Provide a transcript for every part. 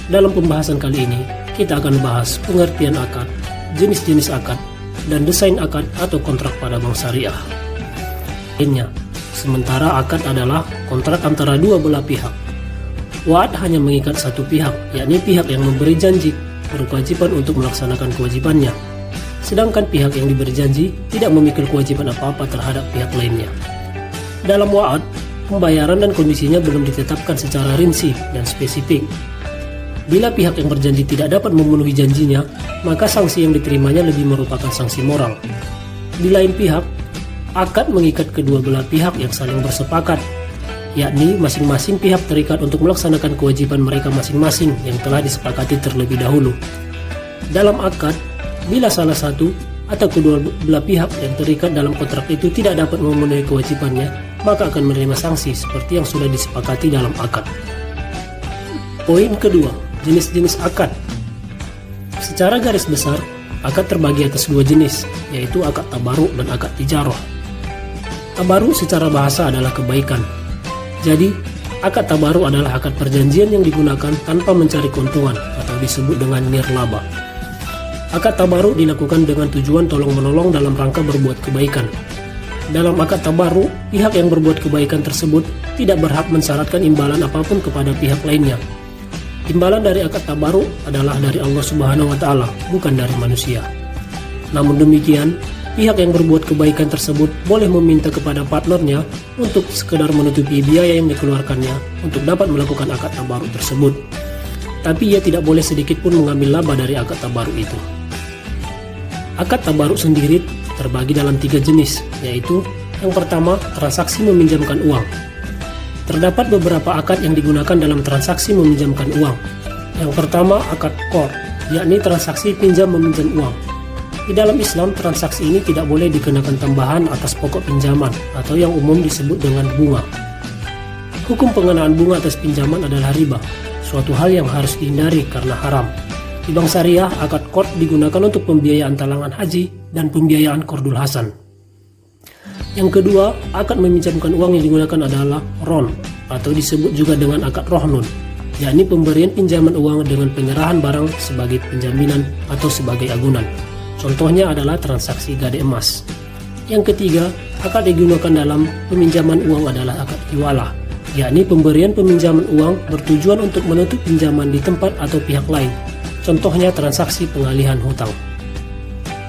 Dalam pembahasan kali ini, kita akan bahas pengertian akad, jenis-jenis akad, dan desain akad atau kontrak pada bank syariah. Lainnya, sementara akad adalah kontrak antara dua belah pihak. Wa'ad hanya mengikat satu pihak, yakni pihak yang memberi janji berkewajiban untuk melaksanakan kewajibannya. Sedangkan pihak yang diberi janji tidak memikul kewajiban apa-apa terhadap pihak lainnya. Dalam wa'ad, pembayaran dan kondisinya belum ditetapkan secara rinci dan spesifik. Bila pihak yang berjanji tidak dapat memenuhi janjinya, maka sanksi yang diterimanya lebih merupakan sanksi moral. Di lain pihak, akad mengikat kedua belah pihak yang saling bersepakat, yakni masing-masing pihak terikat untuk melaksanakan kewajiban mereka masing-masing yang telah disepakati terlebih dahulu. Dalam akad, bila salah satu atau kedua belah pihak yang terikat dalam kontrak itu tidak dapat memenuhi kewajibannya, maka akan menerima sanksi seperti yang sudah disepakati dalam akad. Poin kedua, jenis-jenis akad. Secara garis besar, akad terbagi atas dua jenis, yaitu akad tabaruk dan akad tijarah. Tabaruk secara bahasa adalah kebaikan. Jadi, akad tabaruk adalah akad perjanjian yang digunakan tanpa mencari keuntungan atau disebut dengan nirlaba. Akad tabaruk dilakukan dengan tujuan tolong-menolong dalam rangka berbuat kebaikan. Dalam akad tabaruk, pihak yang berbuat kebaikan tersebut tidak berhak mensyaratkan imbalan apapun kepada pihak lainnya. Imbalan dari akad tabaruk adalah dari Allah Subhanahu wa Ta'ala, bukan dari manusia. Namun demikian, pihak yang berbuat kebaikan tersebut boleh meminta kepada partnernya untuk sekedar menutupi biaya yang dikeluarkannya untuk dapat melakukan akad tabaruk tersebut. Tapi ia tidak boleh sedikit pun mengambil laba dari akad tabaruk itu. Akad tabaruk sendiri terbagi dalam 3 jenis, yaitu yang pertama, transaksi meminjamkan uang. Terdapat beberapa akad yang digunakan dalam transaksi meminjamkan uang. Yang pertama, akad qard, yakni transaksi pinjam meminjam uang. Di dalam Islam, transaksi ini tidak boleh dikenakan tambahan atas pokok pinjaman atau yang umum disebut dengan bunga. Hukum pengenaan bunga atas pinjaman adalah riba, suatu hal yang harus dihindari karena haram. Di bank syariah, akad qard digunakan untuk pembiayaan talangan haji dan pembiayaan qardul hasan. Yang kedua, akad meminjamkan uang yang digunakan adalah ron, atau disebut juga dengan akad rohnun, yakni pemberian pinjaman uang dengan penyerahan barang sebagai penjaminan atau sebagai agunan. Contohnya adalah transaksi gade emas. Yang ketiga, akad digunakan dalam peminjaman uang adalah akad hiwalah, yakni pemberian peminjaman uang bertujuan untuk menutup pinjaman di tempat atau pihak lain. Contohnya transaksi pengalihan hutang.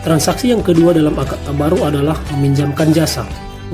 Transaksi yang kedua dalam akad tabaruk adalah meminjamkan jasa.